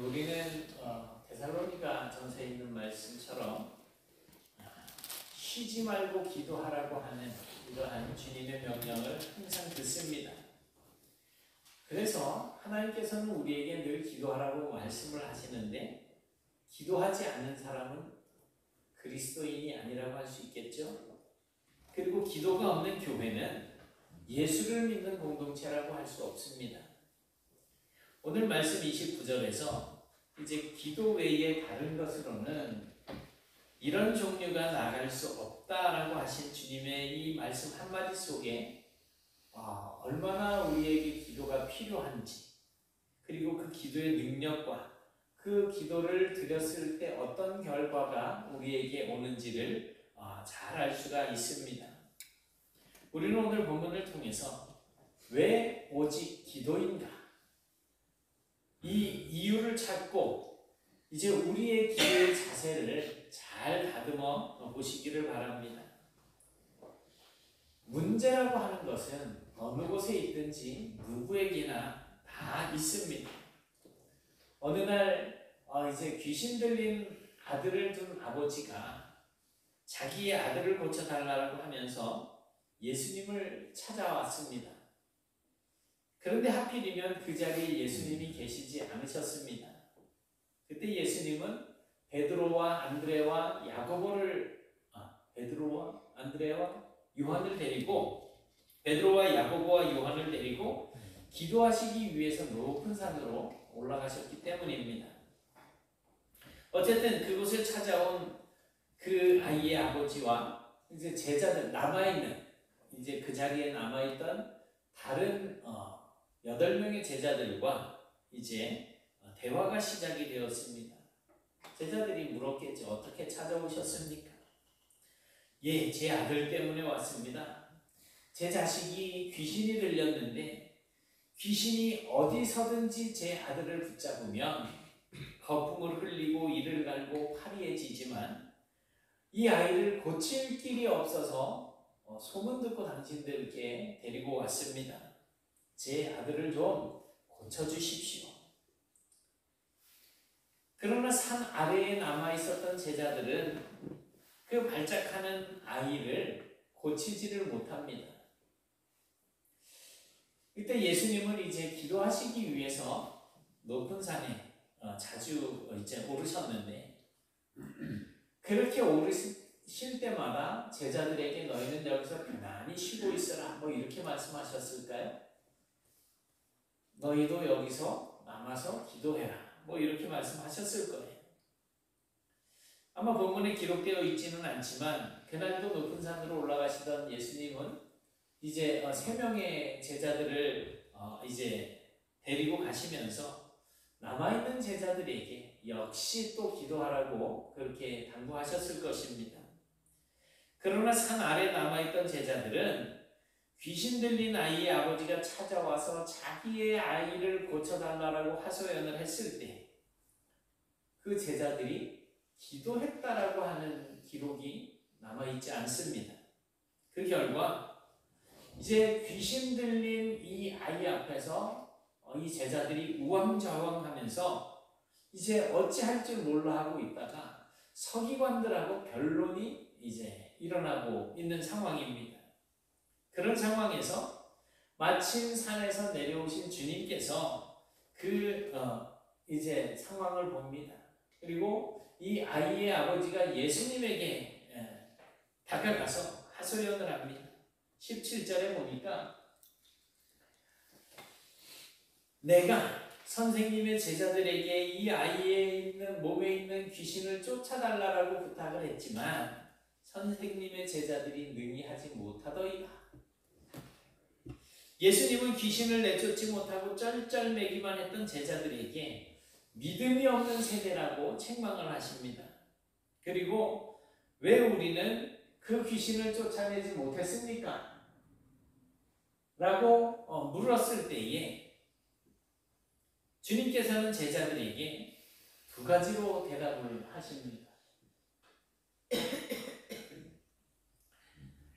우리는 데살로니가 전서에 있는 말씀처럼 쉬지 말고 기도하라고 하는 이러한 주님의 명령을 항상 듣습니다. 그래서 하나님께서는 우리에게 늘 기도하라고 말씀을 하시는데 기도하지 않는 사람은 그리스도인이 아니라고 할 수 있겠죠. 그리고 기도가 없는 교회는 예수를 믿는 공동체라고 할 수 없습니다. 오늘 말씀 29절에서 이제 기도 외에 다른 것으로는 이런 종류가 나갈 수 없다라고 하신 주님의 이 말씀 한마디 속에 얼마나 우리에게 기도가 필요한지, 그리고 그 기도의 능력과 그 기도를 드렸을 때 어떤 결과가 우리에게 오는지를 잘 알 수가 있습니다. 우리는 오늘 본문을 통해서 왜 오직 기도인가? 이 이유를 찾고 이제 우리의 기도의 자세를 잘 다듬어 보시기를 바랍니다. 문제라고 하는 것은 어느 곳에 있든지 누구에게나 다 있습니다. 어느 날 이제 귀신 들린 아들을 둔 아버지가 자기의 아들을 고쳐달라고 하면서 예수님을 찾아왔습니다. 그런데 하필이면 그 자리에 예수님이 계시지 않으셨습니다. 그때 예수님은 베드로와 안드레와 요한을 데리고 베드로와 야고보와 요한을 데리고 기도하시기 위해서 높은 산으로 올라가셨기 때문입니다. 어쨌든 그곳을 찾아온 그 아이의 아버지와 이제 제자들 남아있는 이제 그 자리에 남아있던 다른 8명의 제자들과 이제 대화가 시작이 되었습니다. 제자들이 물었겠죠. 어떻게 찾아오셨습니까? 예, 제 아들 때문에 왔습니다. 제 자식이 귀신이 들렸는데 귀신이 어디서든지 제 아들을 붙잡으면 거품을 흘리고 이를 갈고 파리해지지만 이 아이를 고칠 길이 없어서 소문 듣고 당신들께 데리고 왔습니다. 제 아들을 좀 고쳐주십시오. 그러나 산 아래에 남아있었던 제자들은 그 발작하는 아이를 고치지를 못합니다. 이때 예수님은 이제 기도하시기 위해서 높은 산에 자주 이제 오르셨는데 그렇게 오르실 때마다 제자들에게 너희는 여기서 편안히 쉬고 있어라 뭐 이렇게 말씀하셨을까요? 너희도 여기서 남아서 기도해라 뭐 이렇게 말씀하셨을 거예요. 아마 본문에 기록되어 있지는 않지만 그날도 높은 산으로 올라가시던 예수님은 이제 3명의 제자들을 이제 데리고 가시면서 남아있는 제자들에게 역시 또 기도하라고 그렇게 당부하셨을 것입니다. 그러나 산 아래 남아있던 제자들은 귀신 들린 아이의 아버지가 찾아와서 자기의 아이를 고쳐달라고 하소연을 했을 때 그 제자들이 기도했다라고 하는 기록이 남아있지 않습니다. 그 결과 이제 귀신 들린 이 아이 앞에서 이 제자들이 우왕좌왕하면서 이제 어찌할 줄 몰라 하고 있다가 서기관들하고 변론이 이제 일어나고 있는 상황입니다. 그런 상황에서 마침 산에서 내려오신 주님께서 이제 상황을 봅니다. 그리고 이 아이의 아버지가 예수님에게 다가가서 하소연을 합니다. 17절에 보니까 내가 선생님의 제자들에게 이 아이의 몸에 있는 귀신을 쫓아달라고 부탁을 했지만 선생님의 제자들이 능히 하지 못하더이다. 예수님은 귀신을 내쫓지 못하고 쩔쩔매기만 했던 제자들에게 믿음이 없는 세대라고 책망을 하십니다. 그리고 왜 우리는 그 귀신을 쫓아내지 못했습니까? 라고 물었을 때에 주님께서는 제자들에게 2가지로 대답을 하십니다.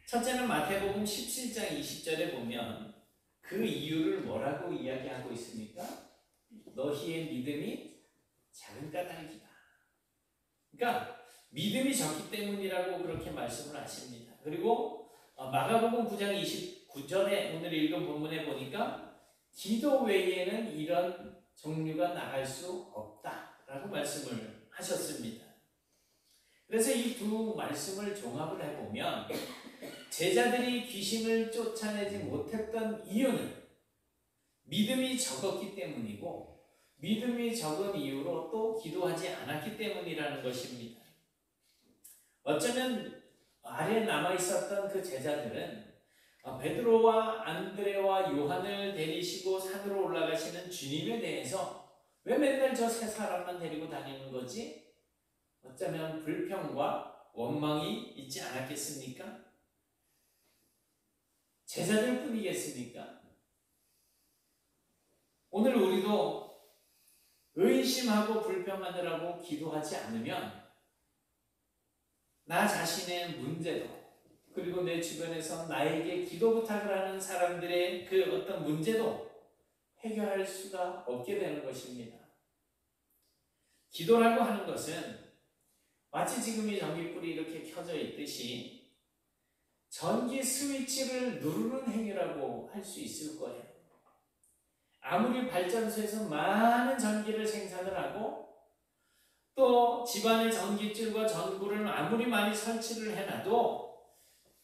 첫째는 마태복음 17장 20절에 보면 그 이유를 뭐라고 이야기하고 있습니까? 너희의 믿음이 작은 까닭이다. 그러니까 믿음이 적기 때문이라고 그렇게 말씀을 하십니다. 그리고 마가복음 9장 29절에 오늘 읽은 본문에 보니까 기도 외에는 이런 종류가 나갈 수 없다라고 말씀을 하셨습니다. 그래서 이 두 말씀을 종합을 해보면 제자들이 귀신을 쫓아내지 못했던 이유는 믿음이 적었기 때문이고 믿음이 적은 이유로 또 기도하지 않았기 때문이라는 것입니다. 어쩌면 아래에 남아있었던 그 제자들은 베드로와 안드레와 요한을 데리시고 산으로 올라가시는 주님에 대해서 왜 맨날 저 세 사람만 데리고 다니는 거지? 어쩌면 불평과 원망이 있지 않았겠습니까? 제자들 뿐이겠습니까? 오늘 우리도 의심하고 불평하느라고 기도하지 않으면 나 자신의 문제도 그리고 내 주변에서 나에게 기도 부탁을 하는 사람들의 그 어떤 문제도 해결할 수가 없게 되는 것입니다. 기도라고 하는 것은 마치 지금 이 전기불이 이렇게 켜져 있듯이 전기 스위치를 누르는 행위라고 할 수 있을 거예요. 아무리 발전소에서 많은 전기를 생산을 하고 또 집안의 전기줄과 전구를 아무리 많이 설치를 해놔도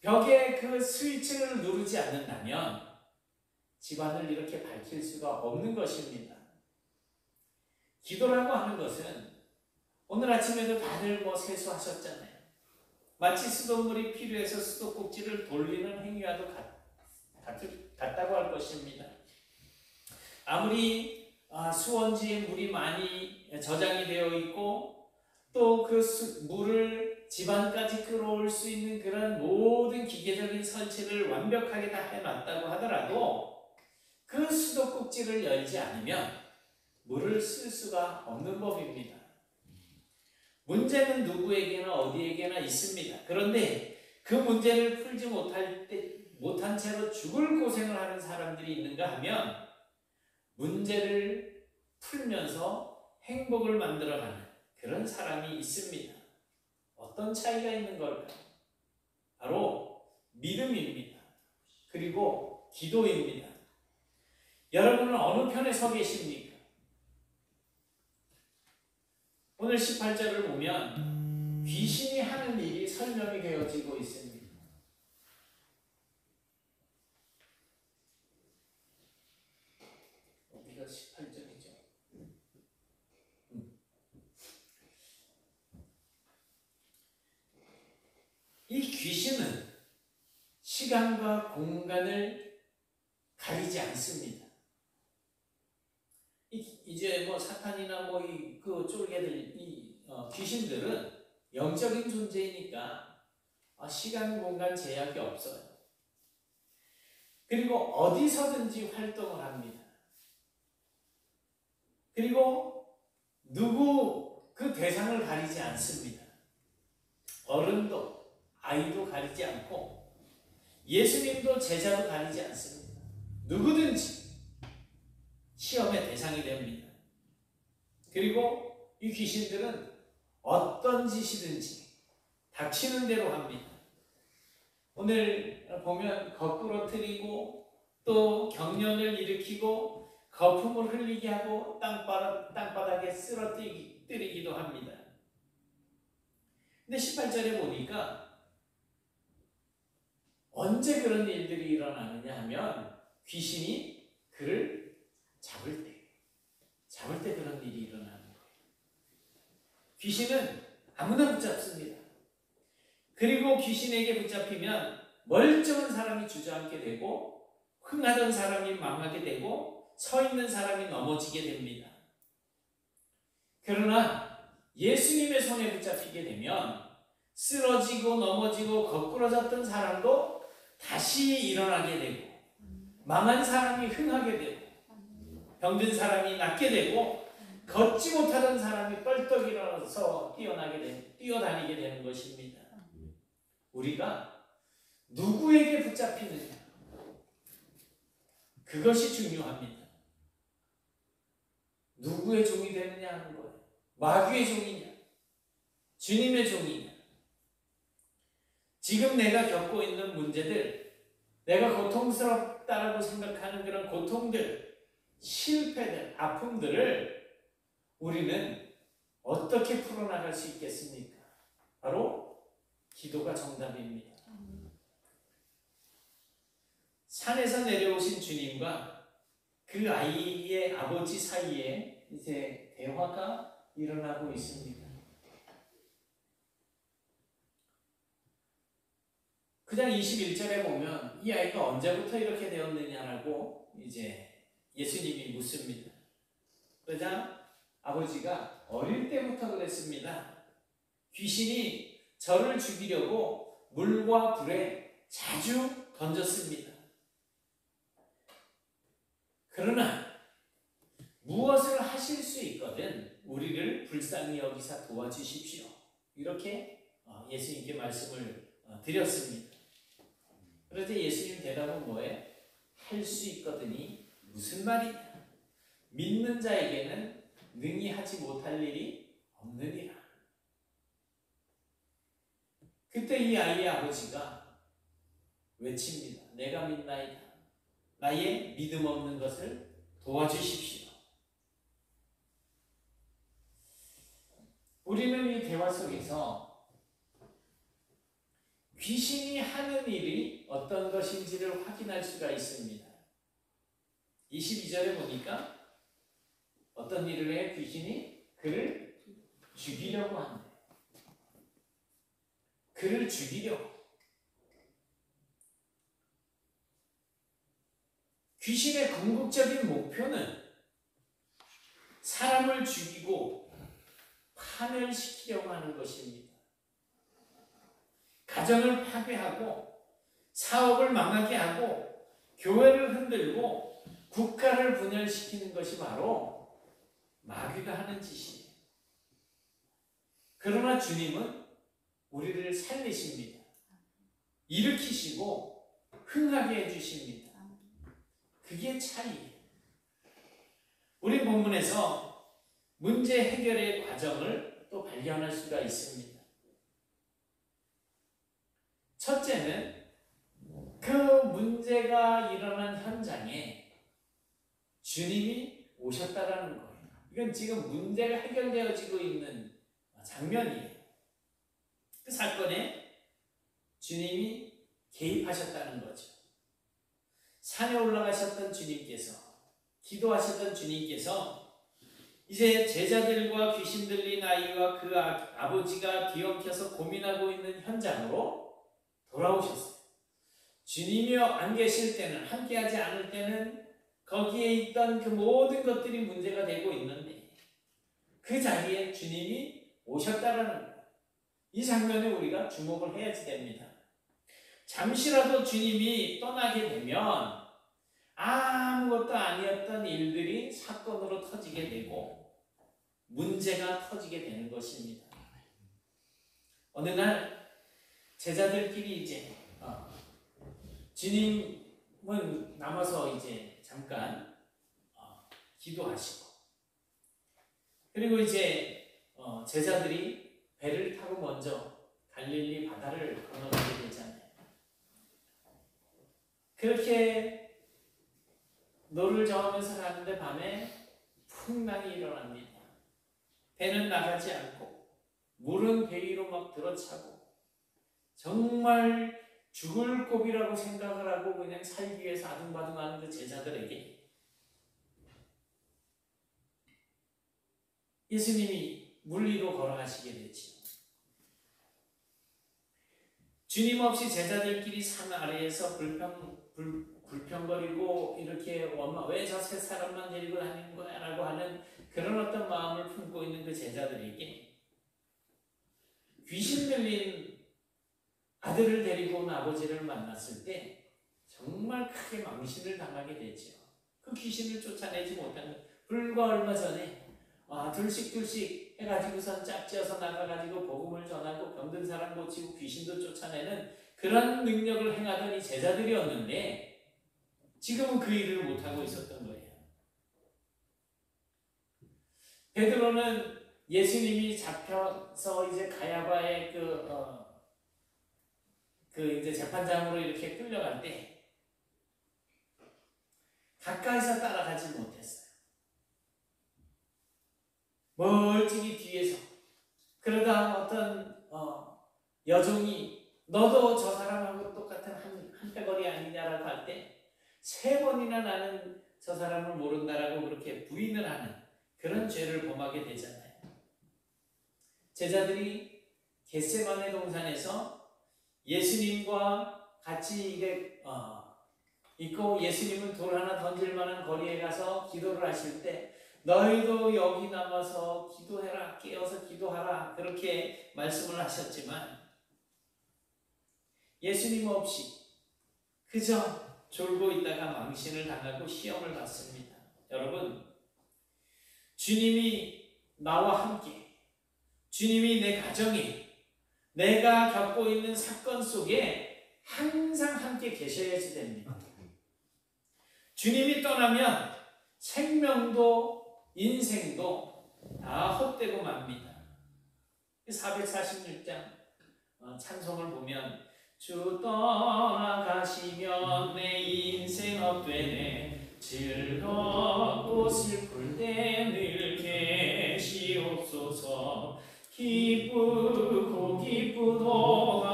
벽에 그 스위치를 누르지 않는다면 집안을 이렇게 밝힐 수가 없는 것입니다. 기도라고 하는 것은 오늘 아침에도 다들 세수하셨잖아요. 마치 수돗물이 필요해서 수도꼭지를 돌리는 행위와도 같다고 할 것입니다. 아무리 수원지에 물이 많이 저장이 되어 있고 또 그 물을 집안까지 끌어올 수 있는 그런 모든 기계적인 설치를 완벽하게 다 해놨다고 하더라도 그 수도꼭지를 열지 않으면 물을 쓸 수가 없는 법입니다. 문제는 누구에게나 어디에게나 있습니다. 그런데 그 문제를 풀지 못한 채로 죽을 고생을 하는 사람들이 있는가 하면 문제를 풀면서 행복을 만들어가는 그런 사람이 있습니다. 어떤 차이가 있는 걸까요? 바로 믿음입니다. 그리고 기도입니다. 여러분은 어느 편에 서 계십니까? 오늘 18절을 보면 귀신이 하는 일이 설명이 되어지고 있습니다. 여기가 18절이죠. 이 귀신은 시간과 공간을 가리지 않습니다. 이제 사탄이나 그 쫄개들, 귀신들은 영적인 존재이니까 시간, 공간 제약이 없어요. 그리고 어디서든지 활동을 합니다. 그리고 누구 그 대상을 가리지 않습니다. 어른도 아이도 가리지 않고 예수님도 제자도 가리지 않습니다. 누구든지 시험의 대상이 됩니다. 그리고 이 귀신들은 어떤 짓이든지 닥치는 대로 합니다. 오늘 보면 거꾸로 트리고 또 경련을 일으키고 거품을 흘리게 하고 땅바닥에 쓰러뜨리기도 합니다. 근데 18절에 보니까 언제 그런 일들이 일어나느냐 하면 귀신이 그를 잡을 때 그런 일이 일어나는 거예요. 귀신은 아무나 붙잡습니다. 그리고 귀신에게 붙잡히면 멀쩡한 사람이 주저앉게 되고 흥하던 사람이 망하게 되고 서 있는 사람이 넘어지게 됩니다. 그러나 예수님의 손에 붙잡히게 되면 쓰러지고 넘어지고 거꾸러졌던 사람도 다시 일어나게 되고 망한 사람이 흥하게 되고 병든 사람이 낫게 되고 걷지 못하던 사람이 뻘떡 일어나서 뛰어다니게 되는 것입니다. 우리가 누구에게 붙잡히느냐 그것이 중요합니다. 누구의 종이 되느냐 하는 거예요. 마귀의 종이냐? 주님의 종이냐? 지금 내가 겪고 있는 문제들, 내가 고통스럽다라고 생각하는 그런 고통들, 실패들, 아픔들을 우리는 어떻게 풀어나갈 수 있겠습니까? 바로 기도가 정답입니다. 산에서 내려오신 주님과 그 아이의 아버지 사이에 이제 대화가 일어나고 있습니다. 그냥 21절에 보면 이 아이가 언제부터 이렇게 되었느냐라고 이제 예수님이 묻습니다. 그러자 아버지가 어릴 때부터 그랬습니다. 귀신이 저를 죽이려고 물과 불에 자주 던졌습니다. 그러나 무엇을 하실 수 있거든 우리를 불쌍히 여기사 도와주십시오. 이렇게 예수님께 말씀을 드렸습니다. 그래서 예수님 대답은 뭐예요? 할 수 있거든이 무슨 말이냐? 믿는 자에게는 능히 하지 못할 일이 없느니라. 그때 이 아이의 아버지가 외칩니다. 내가 믿나이다. 나의 믿음 없는 것을 도와주십시오. 우리는 이 대화 속에서 귀신이 하는 일이 어떤 것인지를 확인할 수가 있습니다. 22절에 보니까 어떤 일을 해? 귀신이 그를 죽이려고 한대. 그를 죽이려고. 귀신의 궁극적인 목표는 사람을 죽이고 파멸시키려고 하는 것입니다. 가정을 파괴하고 사업을 망하게 하고 교회를 흔들고 국가를 분열시키는 것이 바로 마귀가 하는 짓이에요. 그러나 주님은 우리를 살리십니다. 일으키시고 흥하게 해주십니다. 그게 차이예요. 우리 본문에서 문제 해결의 과정을 또 발견할 수가 있습니다. 첫째는 그 문제가 일어난 현장에 주님이 오셨다라는 거예요. 이건 지금 문제가 해결되어지고 있는 장면이에요. 그 사건에 주님이 개입하셨다는 거죠. 산에 올라가셨던 주님께서, 기도하셨던 주님께서 이제 제자들과 귀신 들린 아이와 그 아버지가 뒤엉켜서 고민하고 있는 현장으로 돌아오셨어요. 주님이 안 계실 때는, 함께하지 않을 때는 거기에 있던 그 모든 것들이 문제가 되고 있는데 그 자리에 주님이 오셨다라는 거예요. 이 장면에 우리가 주목을 해야지 됩니다. 잠시라도 주님이 떠나게 되면 아무것도 아니었던 일들이 사건으로 터지게 되고 문제가 터지게 되는 것입니다. 어느 날 제자들끼리 이제 주님은 남아서 이제 잠깐 기도하시고, 그리고 이제 제자들이 배를 타고 먼저 갈릴리 바다를 건너가게 되잖아요. 그렇게 노를 저으면서 가는데 밤에 풍랑이 일어납니다. 배는 나가지 않고 물은 배 위로 막 들어차고 정말 죽을 고비라고 생각을 하고 그냥 살기 위해서 아둥바둥하는 그 제자들에게 예수님이 물 위로 걸어가시게 되죠. 주님 없이 제자들끼리 산 아래에서 불평거리고 이렇게 왜 저 세 사람만 데리고 다니는 거야? 라고 하는 그런 어떤 마음을 품고 있는 그 제자들에게 귀신 들린 아들을 데리고 온 아버지를 만났을 때 정말 크게 망신을 당하게 되죠. 그 귀신을 쫓아내지 못하는, 불과 얼마 전에 둘씩 해가지고선 짝지어서 나가가지고 복음을 전하고 병든 사람 고치고 귀신도 쫓아내는 그런 능력을 행하던 이 제자들이었는데 지금은 그 일을 못하고 있었던 거예요. 베드로는 예수님이 잡혀서 이제 가야바의 이제 재판장으로 이렇게 끌려갈 때 가까이서 따라가지 못했어요. 멀찍이 뒤에서. 그러다 어떤 여종이 너도 저 사람하고 똑같은 한 패거리 아니냐라고 할 때 3번이나 나는 저 사람을 모른다라고 그렇게 부인을 하는 그런 죄를 범하게 되잖아요. 제자들이 겟세마네 동산에서 예수님과 같이 있고 예수님은 돌 하나 던질 만한 거리에 가서 기도를 하실 때 너희도 여기 남아서 기도해라, 깨어서 기도하라 그렇게 말씀을 하셨지만 예수님 없이 그저 졸고 있다가 망신을 당하고 시험을 받습니다. 여러분, 주님이 나와 함께, 주님이 내 가정에, 내가 겪고 있는 사건 속에 항상 함께 계셔야지 됩니다. 주님이 떠나면 생명도 인생도 다 헛되고 맙니다. 446장 찬송을 보면 주 떠나가시면 내 인생 헛되네 즐겁고 슬플 때 늘 계시옵소서 기쁘고 기쁘도다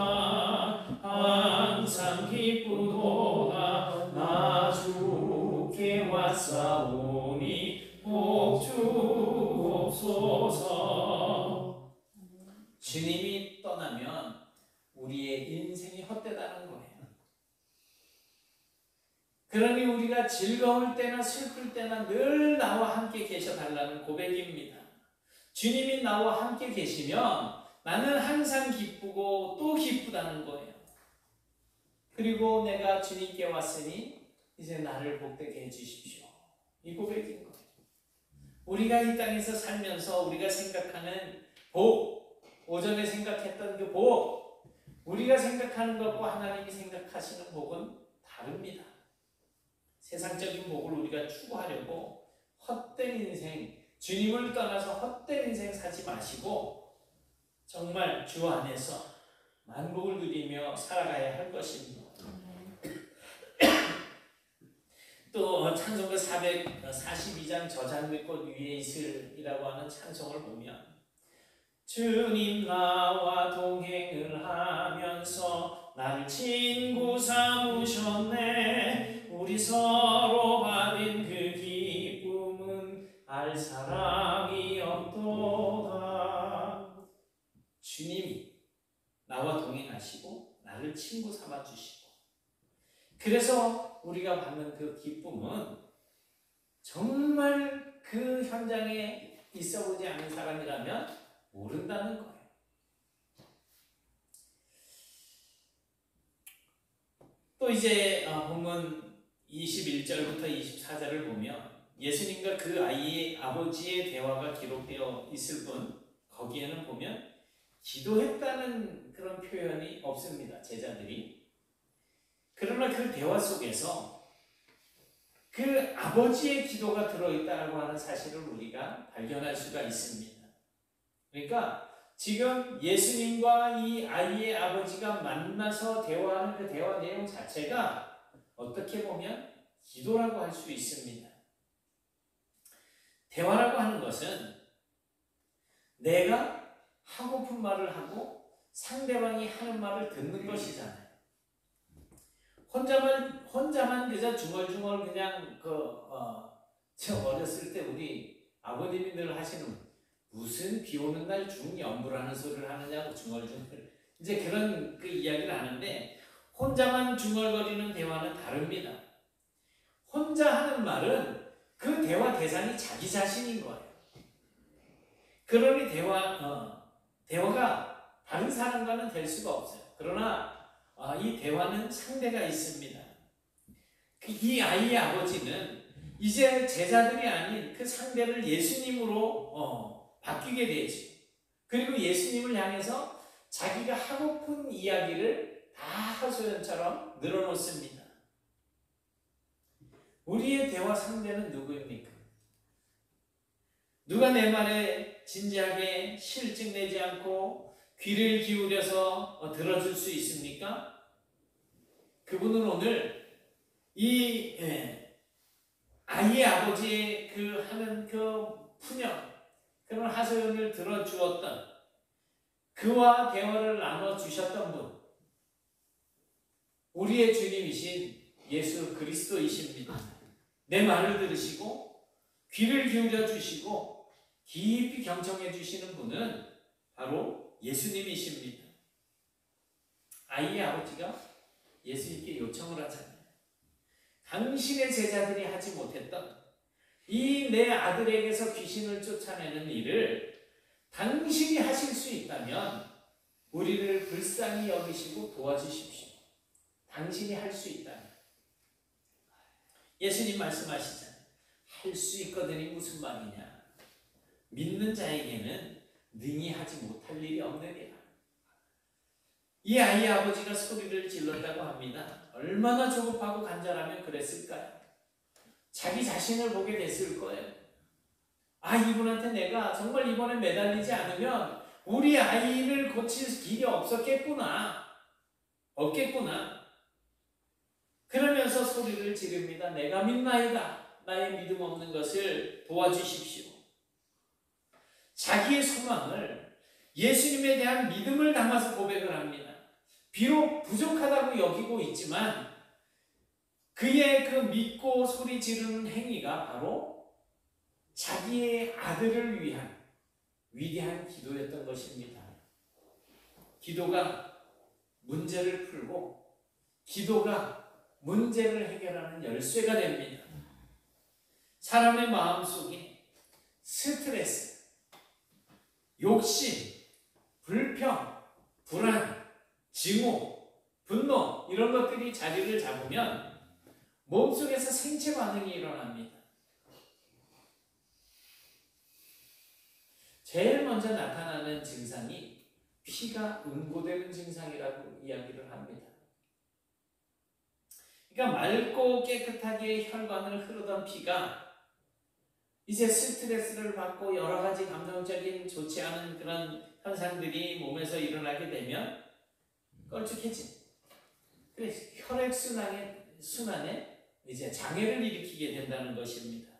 항상 기쁘도다 나 주께 왔사오니 복 주옵소서. 주님이 떠나면 우리의 인생이 헛되다는 거예요. 그러니 우리가 즐거울 때나 슬플 때나 늘 나와 함께 계셔달라는 고백입니다. 주님이 나와 함께 계시면 나는 항상 기쁘고 또 기쁘다는 거예요. 그리고 내가 주님께 왔으니 이제 나를 복되게 해주십시오. 이 고백인 거예요. 우리가 이 땅에서 살면서 우리가 생각하는 복, 오전에 생각했던 그 복, 우리가 생각하는 것과 하나님이 생각하시는 복은 다릅니다. 세상적인 복을 우리가 추구하려고 헛된 인생, 주님을 떠나서 헛된 인생 사지 마시고 정말 주 안에서 만복을 누리며 살아가야 할 것입니다. 또 찬송가 442장 저장미꽃 위에 있으리라고 하는 찬송을 보면 주님 나와 동행을 하면서 나를 친구 삼으셨네 우리 서로 받은 그 기쁨은 알 사람이 없도다. 주님이 나와 동행하시고 나를 친구 삼아주시고 그래서 우리가 받는 그 기쁨은 정말 그 현장에 있어보지 않은 사람이라면 모른다는 거예요. 또 이제 본문 21절부터 24절을 보면 예수님과 그 아이의 아버지의 대화가 기록되어 있을 뿐 거기에는 보면 기도했다는 그런 표현이 없습니다. 제자들이. 그러나 그 대화 속에서 그 아버지의 기도가 들어있다고 하는 사실을 우리가 발견할 수가 있습니다. 그러니까 지금 예수님과 이 아이의 아버지가 만나서 대화하는 그 대화 내용 자체가 어떻게 보면 기도라고 할 수 있습니다. 대화라고 하는 것은 내가 하고픈 말을 하고 상대방이 하는 말을 듣는 것이잖아요. 혼자만 그저 중얼중얼 그냥 저 어렸을 때 우리 아버님이 늘 하시는 무슨 비 오는 날 중연부라는 소리를 하느냐고 중얼중얼 이제 그런 그 이야기를 하는데 혼자만 중얼거리는 대화는 다릅니다. 혼자 하는 말은 그 대화 대상이 자기 자신인 거예요. 그러니 대화가 다른 사람과는 될 수가 없어요. 그러나 이 대화는 상대가 있습니다. 이 아이의 아버지는 이제 제자들이 아닌 그 상대를 예수님으로 바뀌게 되죠. 그리고 예수님을 향해서 자기가 하고픈 이야기를 다 하소연처럼 늘어놓습니다. 우리의 대화 상대는 누구입니까? 누가 내 말에 진지하게 실증내지 않고 귀를 기울여서 들어줄 수 있습니까? 그분은 오늘 이 아이의 아버지의 그 하는 그 푸념, 그런 하소연을 들어주었던, 그와 대화를 나눠주셨던 분, 우리의 주님이신 예수 그리스도이십니다. 내 말을 들으시고 귀를 기울여 주시고 깊이 경청해 주시는 분은 바로 예수님이십니다. 아이의 아버지가 예수님께 요청을 하잖아요. 당신의 제자들이 하지 못했던 이 내 아들에게서 귀신을 쫓아내는 일을 당신이 하실 수 있다면 우리를 불쌍히 여기시고 도와주십시오. 당신이 할 수 있다면. 예수님 말씀하시잖아요. 할 수 있거든이 무슨 말이냐. 믿는 자에게는 능히 하지 못할 일이 없느니라. 이 아이의 아버지가 소리를 질렀다고 합니다. 얼마나 조급하고 간절하면 그랬을까요? 자기 자신을 보게 됐을 거예요. 아, 이분한테 내가 정말 이번에 매달리지 않으면 우리 아이를 고칠 길이 없겠구나. 그러면서 소리를 지릅니다. 내가 믿나이다. 나의 믿음 없는 것을 도와주십시오. 자기의 소망을, 예수님에 대한 믿음을 담아서 고백을 합니다. 비록 부족하다고 여기고 있지만 그의 그 믿고 소리 지르는 행위가 바로 자기의 아들을 위한 위대한 기도였던 것입니다. 기도가 문제를 풀고 기도가 문제를 해결하는 열쇠가 됩니다. 사람의 마음속에 스트레스, 욕심, 불평, 불안, 증오, 분노 이런 것들이 자리를 잡으면 몸속에서 생체 반응이 일어납니다. 제일 먼저 나타나는 증상이 피가 응고되는 증상이라고 이야기를 합니다. 그러니까 맑고 깨끗하게 혈관을 흐르던 피가 이제 스트레스를 받고 여러 가지 감정적인 좋지 않은 그런 현상들이 몸에서 일어나게 되면 걸쭉해진, 그래서 혈액순환에 이제 장애를 일으키게 된다는 것입니다.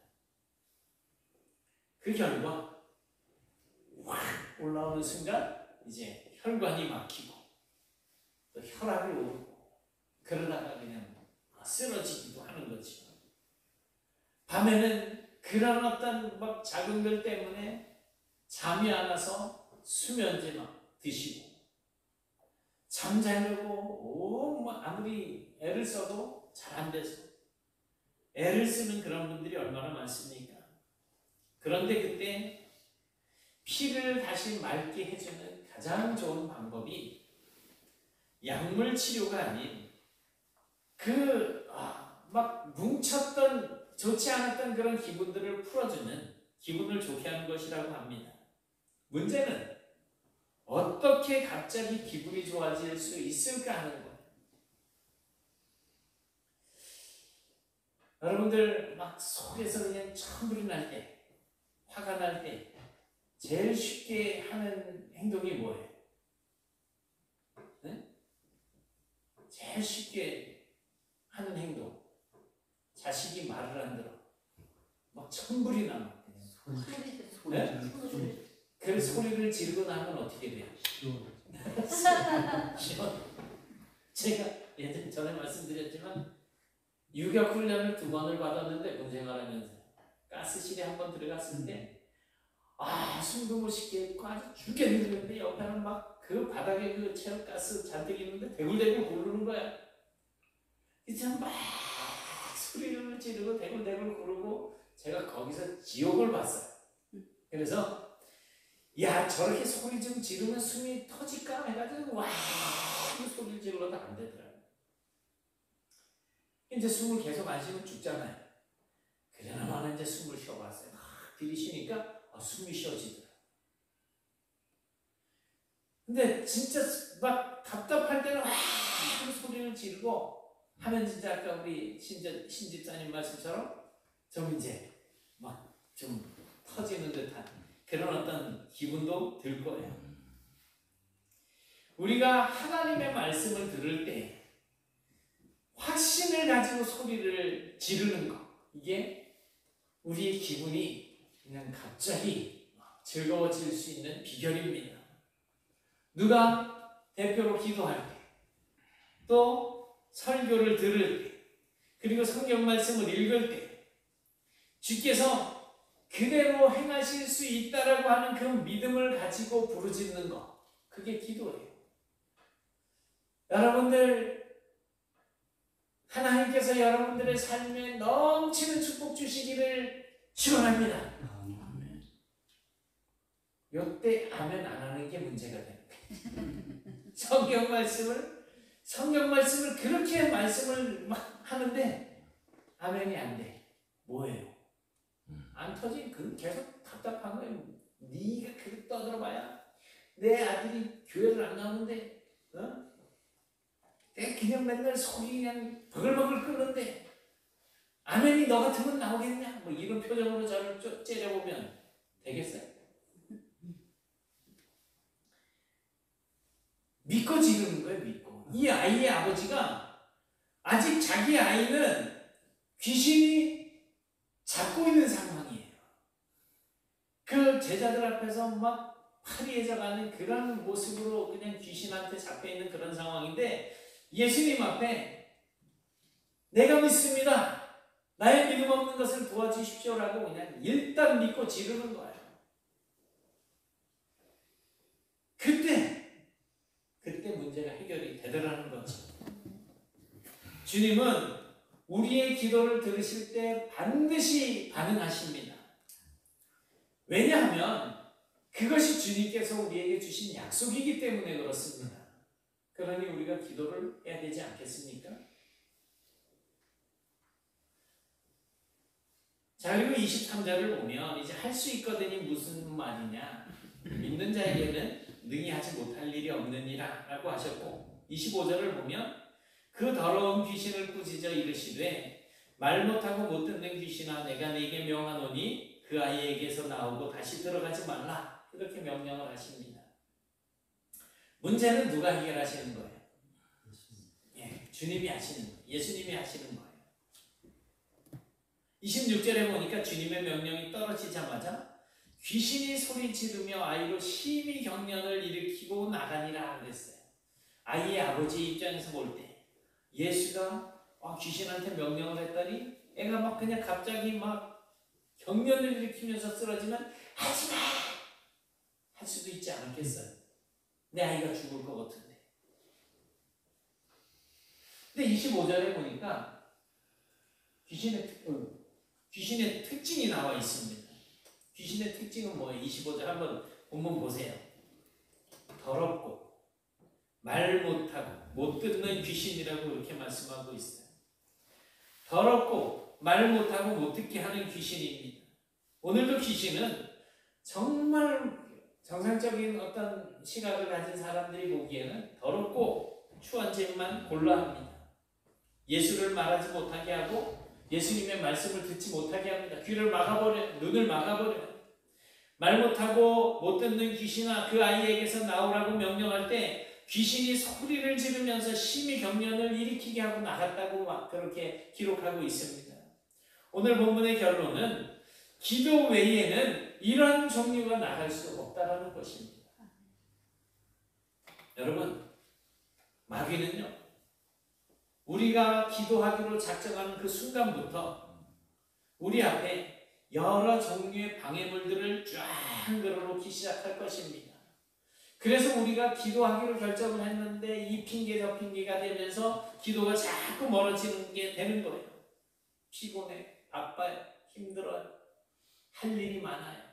그 결과 확 올라오는 순간 이제 혈관이 막히고 또 혈압이 오르고 그러다가 그냥 쓰러지기도 하는 거죠. 밤에는 그런 어떤 막 자극들 때문에 잠이 안 와서 수면제 막 드시고 잠자려고 아무리 애를 써도 잘 안 돼서 애를 쓰는 그런 분들이 얼마나 많습니까? 그런데 그때 피를 다시 맑게 해주는 가장 좋은 방법이 약물 치료가 아닌 막 뭉쳤던 좋지 않았던 그런 기분들을 풀어주는, 기분을 좋게 하는 것이라고 합니다. 문제는 어떻게 갑자기 기분이 좋아질 수 있을까 하는 거예요. 여러분들 막 속에서 그냥 천불이 날 때, 화가 날 때 제일 쉽게 하는 행동이 뭐예요? 네? 제일 쉽게 하는 행동. 자식이 말을 안 들어. 막 천불이 나. 네? 그 소리를 지르고 나면 어떻게 돼요? 제가 예전에 전에 말씀드렸지만 유격 훈련을 2번을 받았는데 군생활하면서 가스실에 한번 들어갔을 때 숨도 못 쉬게 아주 죽겠는데 옆에는 막 그 바닥에 그 체육가스 잔뜩 있는데 대굴대굴 구르는 거야. 이제 막 소리를 지르고 대굴대굴 구르고 제가 거기서 지옥을 봤어요. 그래서 야, 저렇게 소리 좀 지르면 숨이 터질까 해가지고 그 소리를 질러도 안 되더라고요. 이제 숨을 계속 안 쉬면 죽잖아요. 그러나마는 이제 숨을 쉬어봤어요. 들이쉬니까 숨이 쉬어지더라고요. 근데 진짜 막 답답할 때는 그 소리를 지르고 하면 진짜 아까 우리 신집사님 말씀처럼 좀 이제 막 좀 터지는 듯한 그런 어떤 기분도 들 거예요. 우리가 하나님의 말씀을 들을 때 확신을 가지고 소리를 지르는 것, 이게 우리의 기분이 그냥 갑자기 즐거워질 수 있는 비결입니다. 누가 대표로 기도할 때, 또 설교를 들을 때, 그리고 성경 말씀을 읽을 때 주께서 그대로 행하실 수 있다라고 하는 그 믿음을 가지고 부르짖는 것, 그게 기도예요. 여러분들, 하나님께서 여러분들의 삶에 넘치는 축복 주시기를 축원합니다. 요때 아멘 안 하는 게 문제가 됩니다. 성경 말씀을 그렇게 말씀을 막 하는데 아멘이 안 돼. 뭐예요? 안 터진, 그 계속 답답한 거예요. 네가 그렇게 떠들어봐야 내 아들이 교회를 안 나오는데, 내가 그냥 맨날 속이 그냥 버글버글 끓는데 아멘이 너 같으면 나오겠냐? 뭐 이런 표정으로 저를 째려보면 되겠어요? 믿고 지르는 거예요. 믿고. 이 아이의 아버지가 아직 자기 아이는 귀신이 잡고 있는 상황이에요. 그 제자들 앞에서 막 화리해져가는 그런 모습으로 그냥 귀신한테 잡혀있는 그런 상황인데, 예수님 앞에 내가 믿습니다, 나의 믿음 없는 것을 도와주십시오라고 그냥 일단 믿고 지르는 거예요. 그때 문제가 해결이 되더라는 거죠. 주님은 우리의 기도를 들으실 때 반드시 반응하십니다. 왜냐하면 그것이 주님께서 우리에게 주신 약속이기 때문에 그렇습니다. 그러니 우리가 기도를 해야 되지 않겠습니까? 자, 그리고 23절을 보면 이제 할 수 있거든이 무슨 말이냐? 믿는 자에게는 능히 하지 못할 일이 없느니라 라고 하셨고, 25절을 보면 그 더러운 귀신을 꾸짖어 이르시되 말 못하고 못 듣는 귀신아, 내가 네게 명하노니 그 아이에게서 나오고 다시 들어가지 말라, 이렇게 명령을 하십니다. 문제는 누가 해결하시는 거예요? 주님이 하시는 거예요. 예수님이 하시는 거예요. 26절에 보니까 주님의 명령이 떨어지자마자 귀신이 소리 지르며 아이로 심히 경련을 일으키고 나가니라 그랬어요. 아이의 아버지 입장에서 볼 때 예수가 귀신한테 명령을 했더니 애가 막 그냥 갑자기 막 경련을 일으키면서 쓰러지면 하지마! 할 수도 있지 않겠어요? 내 아이가 죽을 것 같은데. 근데 25절에 보니까 귀신의 특징이 나와 있습니다. 귀신의 특징은 뭐예요? 25절 한번 본문 보세요. 더럽고 말 못하고 못 듣는 귀신이라고 이렇게 말씀하고 있어요. 더럽고 말 못하고 못 듣게 하는 귀신입니다. 오늘도 귀신은 정말 정상적인 어떤 시각을 가진 사람들이 보기에는 더럽고 추한 짓만 골라 합니다. 예수를 말하지 못하게 하고 예수님의 말씀을 듣지 못하게 합니다. 귀를 막아버려, 눈을 막아버려. 말 못하고 못 듣는 귀신아, 그 아이에게서 나오라고 명령할 때 귀신이 소리를 지르면서 심히 경련을 일으키게 하고 나갔다고 막 그렇게 기록하고 있습니다. 오늘 본문의 결론은 기도 외에는 이러한 종류가 나갈 수 없다라는 것입니다. 여러분, 마귀는요, 우리가 기도하기로 작정하는 그 순간부터 우리 앞에 여러 종류의 방해물들을 쫙 걸어놓기 시작할 것입니다. 그래서 우리가 기도하기로 결정을 했는데 이 핑계 저 핑계가 되면서 기도가 자꾸 멀어지는 게 되는 거예요. 피곤해, 바빠요, 힘들어요, 할 일이 많아요.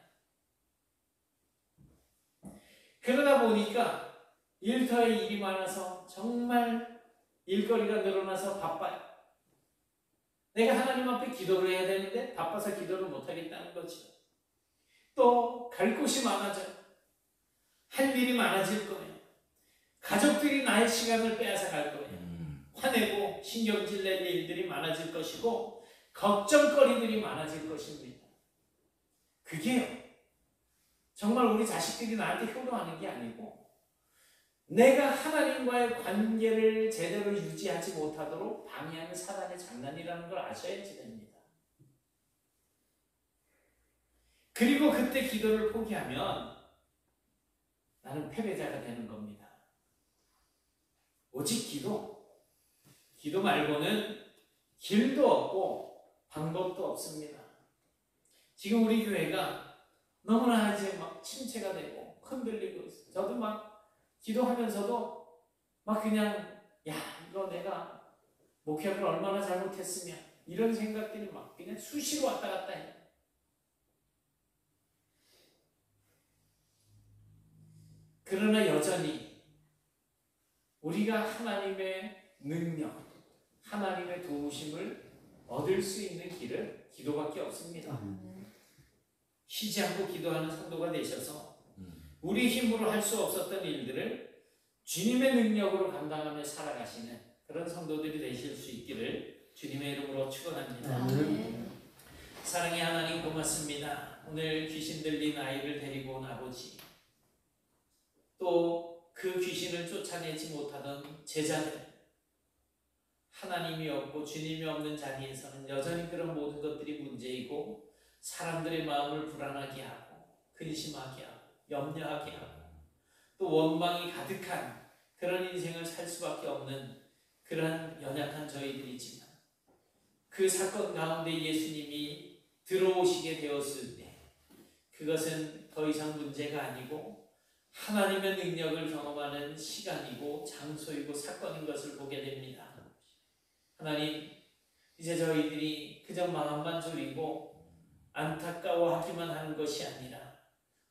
그러다 보니까 일터에 일이 많아서 정말 일거리가 늘어나서 바빠요. 내가 하나님 앞에 기도를 해야 되는데 바빠서 기도를 못하겠다는 거죠. 또 갈 곳이 많아져요. 할 일이 많아질 거예요. 가족들이 나의 시간을 빼앗아 갈 거예요. 화내고 신경질 낼 일들이 많아질 것이고 걱정거리들이 많아질 것입니다. 그게요, 정말 우리 자식들이 나한테 효도하는 게 아니고 내가 하나님과의 관계를 제대로 유지하지 못하도록 방해하는 사단의 장난이라는 걸 아셔야지 됩니다. 그리고 그때 기도를 포기하면 나는 패배자가 되는 겁니다. 오직 기도 말고는 길도 없고 방법도 없습니다. 지금 우리 교회가 너무나 이제 막 침체가 되고 흔들리고 있어요. 저도 막 기도하면서도 막 그냥 이거 내가 목회를 얼마나 잘못했으면 이런 생각들이 막 그냥 수시로 왔다 갔다 해요. 그러나 여전히 우리가 하나님의 능력, 하나님의 도우심을 얻을 수 있는 길은 기도밖에 없습니다. 쉬지 않고 기도하는 성도가 되셔서 우리 힘으로 할 수 없었던 일들을 주님의 능력으로 감당하며 살아가시는 그런 성도들이 되실 수 있기를 주님의 이름으로 축원합니다. 사랑의 하나님 고맙습니다. 오늘 귀신 들린 아이를 데리고 온 아버지, 또 그 귀신을 쫓아내지 못하던 제자들, 하나님이 없고 주님이 없는 자리에서는 여전히 그런 모든 것들이 문제이고 사람들의 마음을 불안하게 하고 근심하게 하고 염려하게 하고 또 원망이 가득한 그런 인생을 살 수밖에 없는 그런 연약한 저희들이지만 그 사건 가운데 예수님이 들어오시게 되었을 때 그것은 더 이상 문제가 아니고 하나님의 능력을 경험하는 시간이고 장소이고 사건인 것을 보게 됩니다. 하나님, 이제 저희들이 그저 마음만 졸이고 안타까워하기만 하는 것이 아니라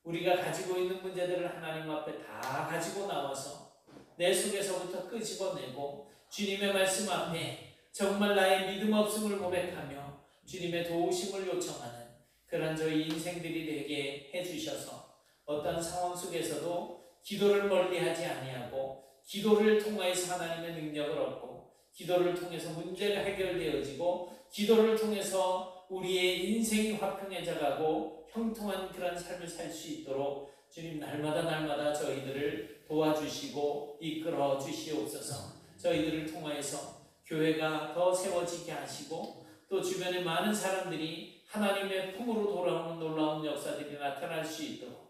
우리가 가지고 있는 문제들을 하나님 앞에 다 가지고 나와서 내 속에서부터 끄집어내고 주님의 말씀 앞에 정말 나의 믿음 없음을 고백하며 주님의 도우심을 요청하는 그런 저희 인생들이 되게 해주셔서 어떤 상황 속에서도 기도를 멀리하지 아니하고 기도를 통하여서 하나님의 능력을 얻고 기도를 통해서 문제가 해결되어지고 기도를 통해서 우리의 인생이 화평해져 가고 형통한 그런 삶을 살 수 있도록 주님 날마다 저희들을 도와주시고 이끌어 주시옵소서. 저희들을 통하여서 교회가 더 세워지게 하시고 또 주변의 많은 사람들이 하나님의 품으로 돌아오는 놀라운 역사들이 나타날 수 있도록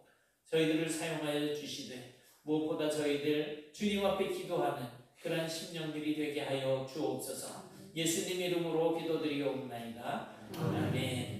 저희들을 사용하여 주시되 무엇보다 저희들 주님 앞에 기도하는 그런 심령들이 되게 하여 주옵소서. 예수님 이름으로 기도드리옵나이다. 아멘.